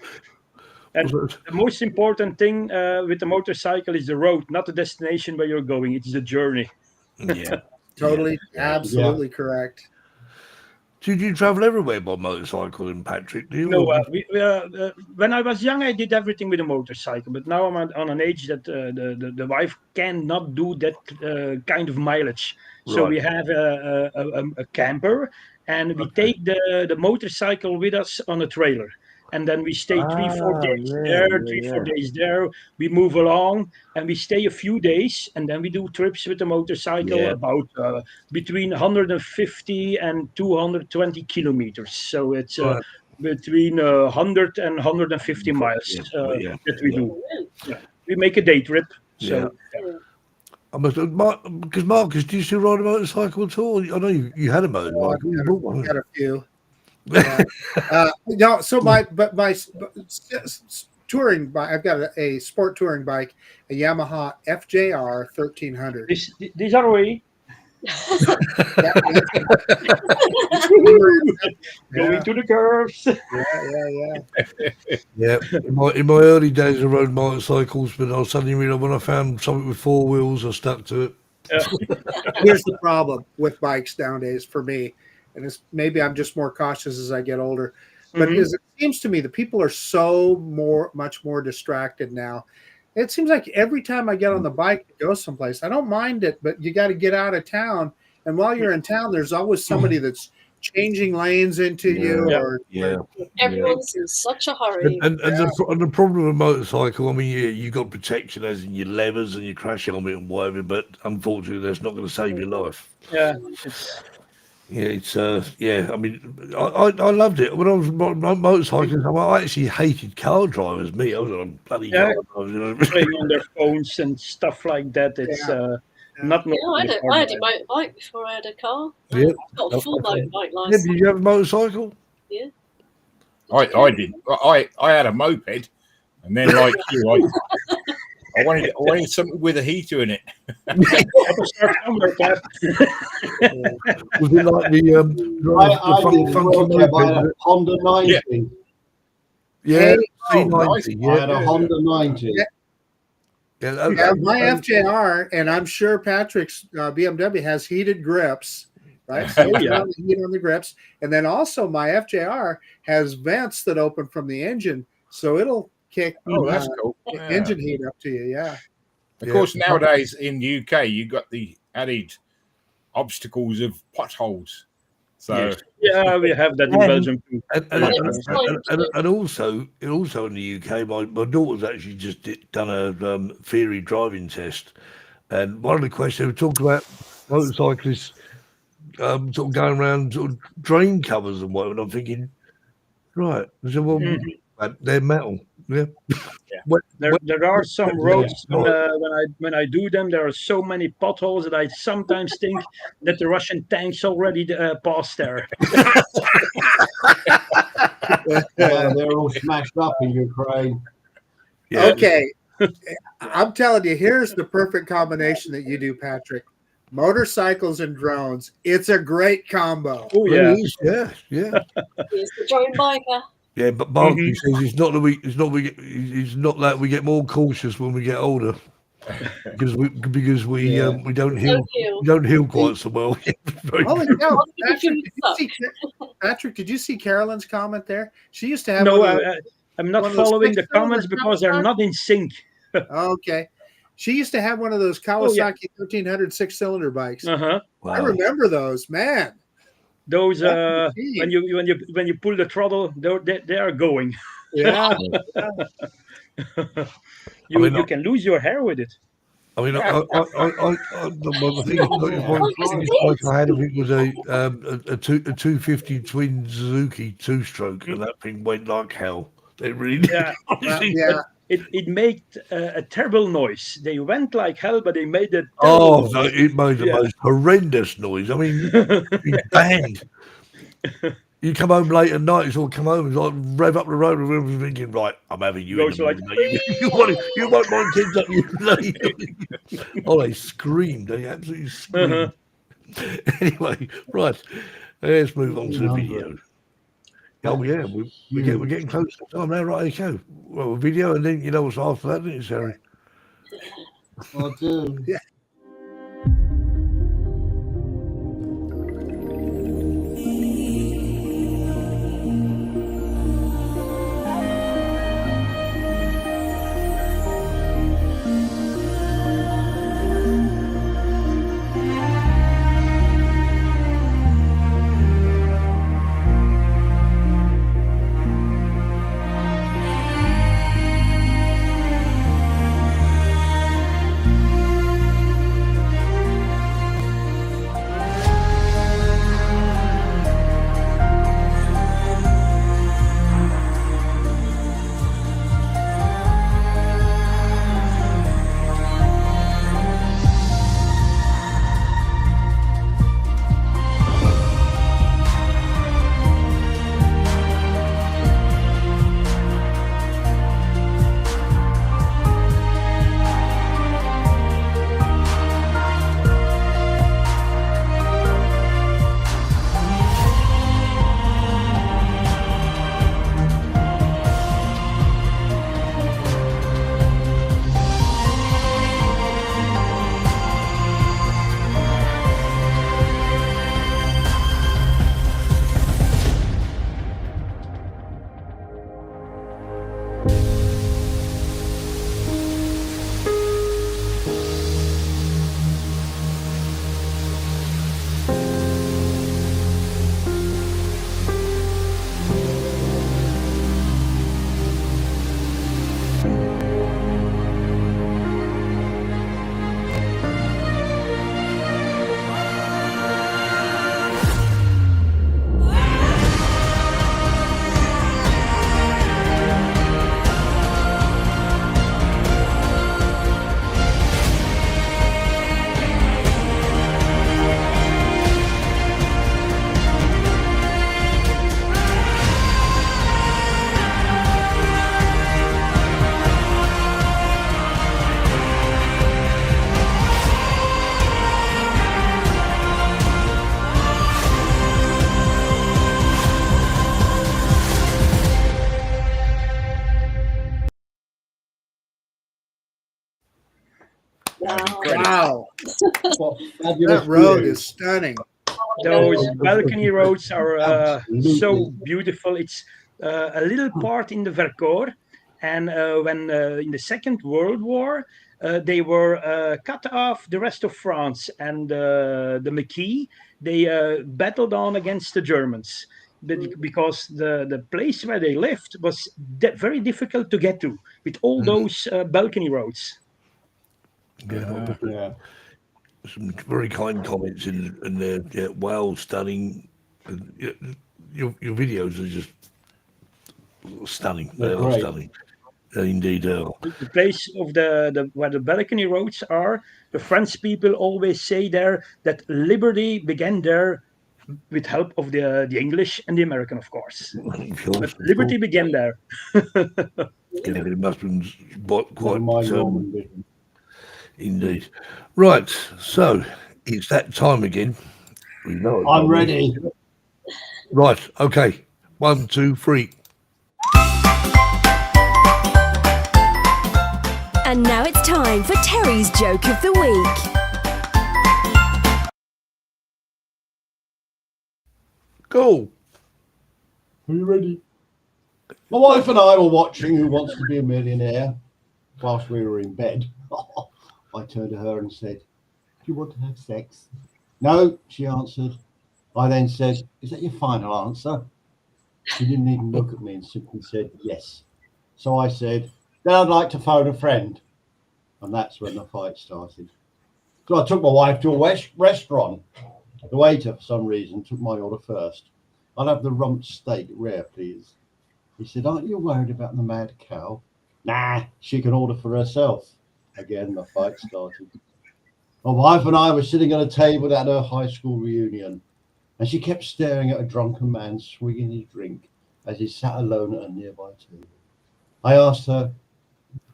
And the most important thing with the motorcycle is the road, not the destination where you're going. It's the journey. Yeah. Totally, absolutely correct. Did you travel everywhere by motorcycle in Patrick? Do you? No, when I was young, I did everything with a motorcycle. But now I'm on an age that the wife cannot do that kind of mileage. So Right. we have a camper, and we take the motorcycle with us on a trailer. And then we stay 3-4 days there, 3-4 days there. We move along, and we stay a few days, and then we do trips with the motorcycle about between 150 and 220 kilometers. So it's between 100 and 150 miles that we do. Yeah. We make a day trip. So I must, because Marcus, do you still ride a motorcycle at all? I know you had a motorcycle. You bought one. Got a few. No, so my touring bike, I've got a sport touring bike, a Yamaha FJR 1300. These are we going to the curves. Yeah. In my early days, I rode motorcycles, but I suddenly realized when I found something with 4 wheels, I stuck to it. Here's the problem with bikes nowadays for me, and it's maybe I'm just more cautious as I get older. But it seems to me the people are so much more distracted now. It seems like every time I get on the bike to go someplace, I don't mind it, but you got to get out of town. And while you're in town, there's always somebody that's changing lanes into you. Or Everyone's in such a hurry. And the problem with a motorcycle, I mean, you got protection as in your levers and your crash helmet and whatever, but unfortunately, that's not going to save your life. Yeah. I mean, I loved it when I was motorcycling. I actually hated car drivers. I was on a bloody car driver, you know. Playing on their phones and stuff like that. It's not. I had a motorbike before I had a car. Yeah. I've got a full motorbike Yeah, license. did you have a motorcycle? Yeah. I did. I had a moped, and then like you, I wanted something with a heater in it. Was it like the funky moped? Honda 90. Yeah, C90. Nice. I had a Honda 90. My FJR, and I'm sure Patrick's BMW has heated grips, right? So the heat on the grips, and then also my FJR has vents that open from the engine, so it'll kick that's cool. engine heat up to you. Yeah. Of course, nowadays in the UK, you got the added obstacles of potholes. So we have that in Belgium too. And also in the UK, my daughter's actually just done a theory driving test, and one of the questions we talked about motorcyclists sort of going around sort of drain covers and whatever. And I'm thinking, right? I said, well, they're metal. Yeah. There are some roads when I do them, there are so many potholes that I sometimes think that the Russian tanks already passed there. They're all smashed up in Ukraine. Yeah. Okay. I'm telling you, here's the perfect combination that you do, Patrick. Motorcycles and drones. It's a great combo. Oh yeah. He's the drone biker. Yeah, but Mark says it's not that we get more cautious when we get older, because we don't heal quite so well. Holy cow. Patrick, did you see Carolyn's comment there? She used to have I'm not following the comments because they're not in sync. Okay. She used to have one of those Kawasaki 1300 6-cylinder bikes. Wow. I remember those, man. Those when you pull the throttle, they are going. Yeah. You can lose your hair with it. I mean, the thing I had of it was a 250 twin Suzuki 2-stroke, and that thing went like hell. It really did. It made a terrible noise. They went like hell, but they made it. It made the most horrendous noise. I mean, it banged. You come home late at night, you sort of come home and like rev up the road, and we're thinking, right, I'm having you. In you won't mind kids up you. Oh, they screamed. They absolutely screamed. Anyway, right. Let's move on to the video. Oh yeah, we're getting close to time now, right? Okay. Well, a video, and then you know what's after that, isn't it, Sarah? I do. Yeah. Wow, What fabulous that road view. is stunning. Those balcony roads are Absolutely. so beautiful. It's a little part in the Vercors, and when in the Second World War, they were cut off the rest of France, and the Maquis, they battled on against the Germans. Because the place where they lived was very difficult to get to with all those balcony roads. Yeah. Some very kind comments in there. Yeah, wow, stunning. And, yeah, your videos are just stunning. They They're are great. stunning. They indeed are. The place of the where the balcony roads are, the French people always say there that liberty began there with help of the English and the American, of course. But liberty began there. Yeah, it must have been Never quite mind Norman Britain. indeed. Right, so it's that time again. We know it, I'm don't we? ready. Right, okay. 1, 2, 3. And now it's time for Terry's Joke of the Week. Go. Are you ready? My wife and I were watching Who Wants to Be a Millionaire whilst we were in bed. I turned to her and said, "Do you want to have sex?" "No," she answered. I then said, "Is that your final answer?" She didn't even look at me and simply said, "Yes." So I said, "Then I'd like to phone a friend." And that's when the fight started. So I took my wife to a restaurant. The waiter, for some reason, took my order first. "I'll have the rump steak rare, please." He said, "Aren't you worried about the mad cow?" "Nah, she can order for herself." Again, the fight started. My wife and I were sitting at a table at her high school reunion, and she kept staring at a drunken man swigging his drink as he sat alone at a nearby table. I asked her,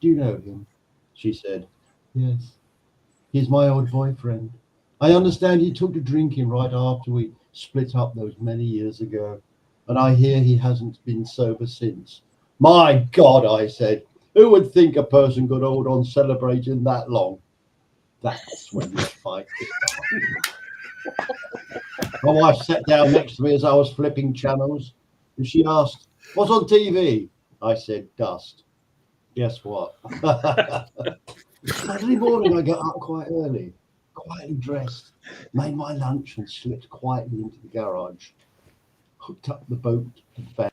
"Do you know him?" She said, "Yes. He's my old boyfriend. I understand he took to drinking right after we split up those many years ago. and I hear he hasn't been sober since. My God, I said, who would think a person could hold on celebrating that long? That's when the fight started. My wife sat down next to me as I was flipping channels, and she asked, "What's on TV?" I said, "Dust." Guess what? Saturday morning, I got up quite early, quietly dressed, made my lunch, and slipped quietly into the garage, hooked up the boat to the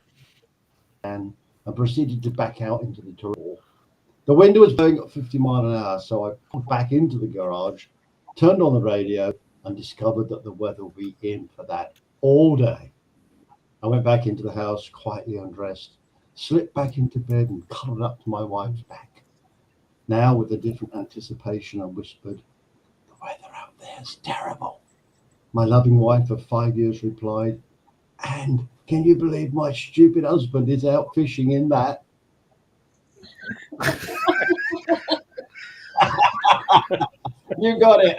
van, and proceeded to back out into the tour. The wind was blowing at 50 miles an hour, so I pulled back into the garage, turned on the radio, and discovered that the weather would be in for that all day. I went back into the house, quietly undressed, slipped back into bed, and cuddled up to my wife's back. Now, with a different anticipation, I whispered, "The weather out there is terrible." My loving wife of 5 years replied, "And can you believe my stupid husband is out fishing in that?" You got it.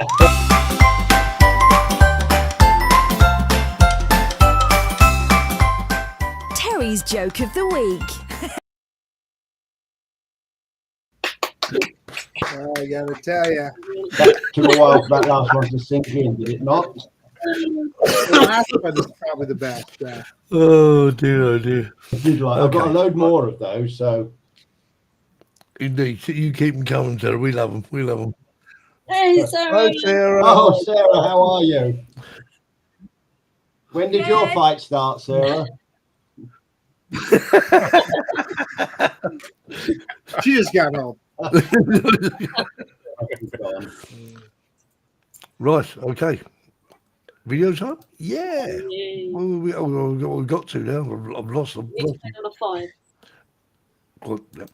Terry's joke of the week. I gotta tell you, That took a while for that last one to sink in, did it not? the last one is probably the best. Oh dear. I did like. I've got a Okay. load more of those, so Indeed. You keep them coming, Sarah. We love them. We love them. Hey, Sarah. Oh, Sarah. oh, Sarah, how are you? When did your fight start, Sarah? She just got home. Right. Okay. Video time? Yeah. Yay. Well, we've got to now. I've lost them. Need to play on a 5. Well, yep.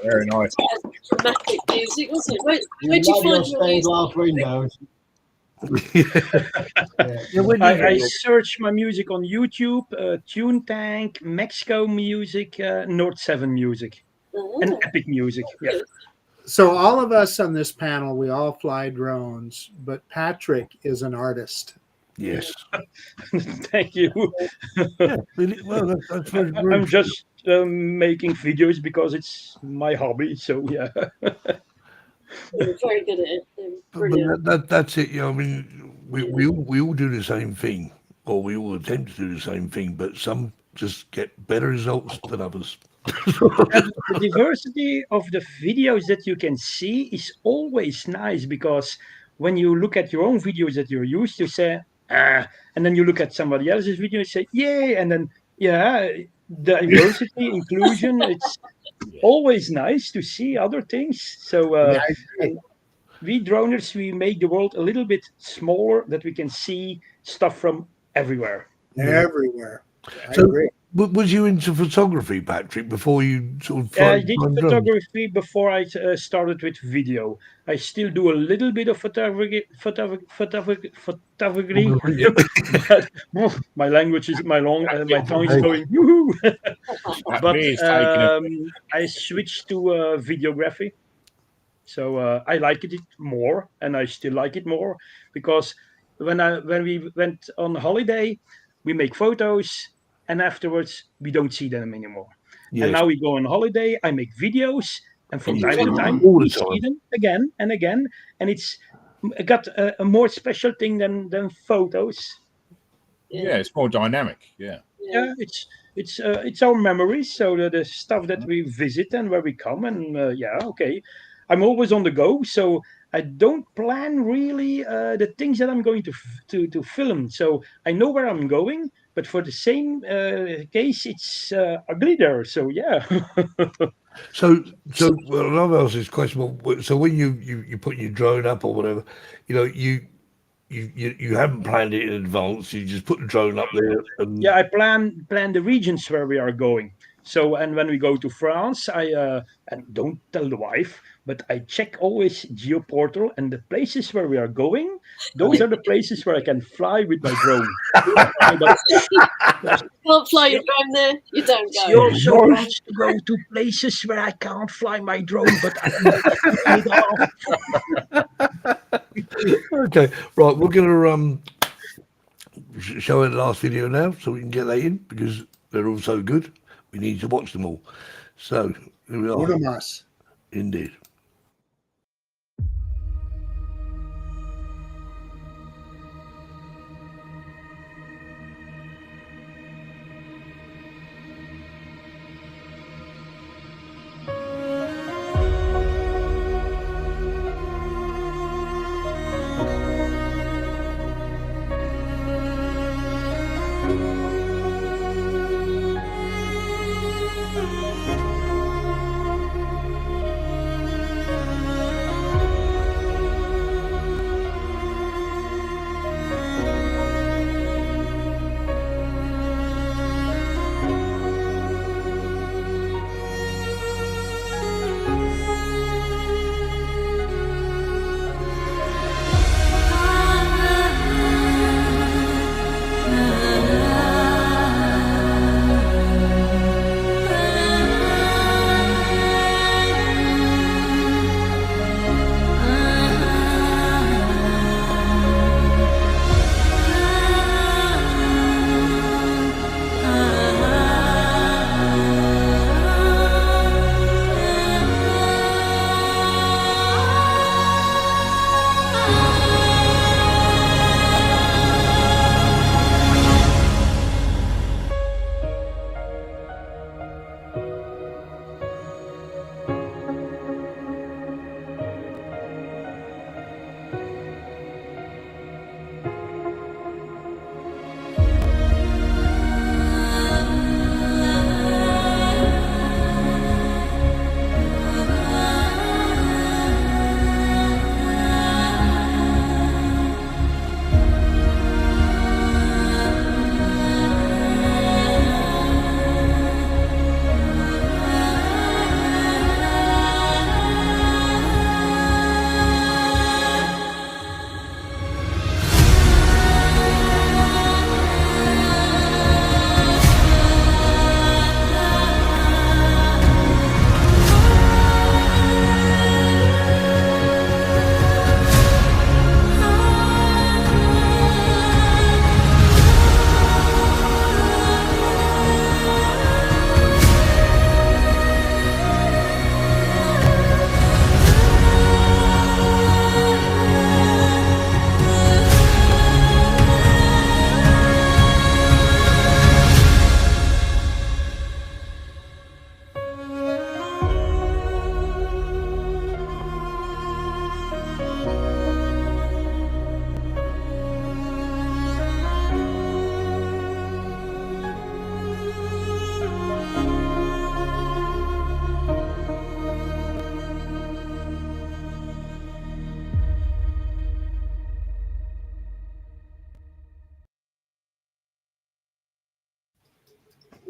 Very nice. Dramatic music, wasn't it? Where'd You you love your find your stained music? glass windows. I search my music on YouTube, Tune Tank, Mexico Music, North 7 Music, and Epic Music. Yeah. So all of us on this panel, we all fly drones, but Patrick is an artist. Yes. Thank you. Yeah, well, that's very rude. I'm just making videos because it's my hobby. So yeah. They're very good at it. They're But brilliant. that's it. You know, I mean, we all do the same thing, or we all attempt to do the same thing, but some just get better results than others. And the diversity of the videos that you can see is always nice, because when you look at your own videos that you're used to, say, ah, and then you look at somebody else's video and say, yay, and then, yeah, diversity, inclusion, it's always nice to see other things. So, Yeah, I agree. and we droners, we make the world a little bit smaller, that we can see stuff from everywhere. Everywhere. I So, agree. was you into photography, Patrick, before you sort of I tried did flying drones? photography before I started with video. I still do a little bit of photography. But, my language is my tongue is going. Woohoo! That But beer's taking a I switched to videography. So I like it more, and I still like it more, because when we went on holiday, we make photos, and afterwards we don't see them anymore. Yes. And now we go on holiday, I make videos, and from And you time see to them time all the we see time. them again and again, and it's got a more special thing than photos. yeah, it's more dynamic. Yeah. Yeah, it's our memories, so the stuff that we visit and where we come, and yeah, okay. I'm always on the go, so I don't plan really the things that I'm going to film. So I know where I'm going, but for the same case, it's ugly there. So yeah. So well, I'll ask this question. So when you put your drone up or whatever, you know, you haven't planned it in advance. You just put the drone up there, and Yeah, I plan the regions where we are going. So, and when we go to France, I and don't tell the wife, but I check always GeoPortal, and the places where we are going, those are the places where I can fly with my drone. But Can't fly your drone there. You don't she go. also wants to go to places where I can't fly my drone, but I can fly it off. okay, right. We're gonna show the last video now, so we can get that in, because they're all so good. We need to watch them all. So here we are. Udamas. Indeed.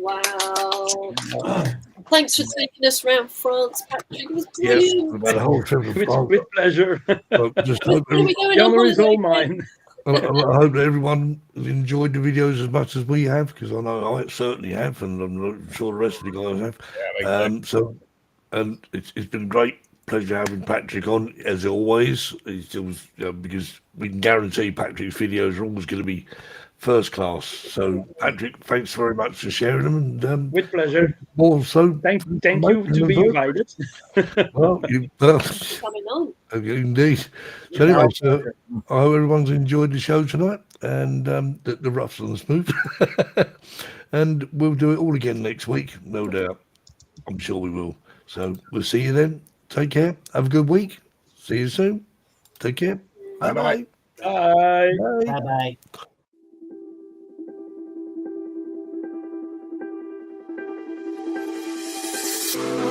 Wow. Thanks for taking us around France, Patrick. It was Yes, brilliant. about the whole trip of France. With pleasure. I just hope, When are we going The on honor is all holiday? mine. I hope that everyone has enjoyed the videos as much as we have, because I know I certainly have, and I'm sure the rest of the guys have. And it's been a great pleasure having Patrick on, as always. It was because we can guarantee Patrick's videos are always going to be first class. So, Patrick, thanks very much for sharing them, and With pleasure. also Thank you to be invited. Well, Coming on. indeed. So anyway, so I hope everyone's enjoyed the show tonight, and the roughs and the smooth. And we'll do it all again next week, no doubt. I'm sure we will. So we'll see you then. Take care. Have a good week. See you soon. Take care. Bye-bye. Bye. Bye bye.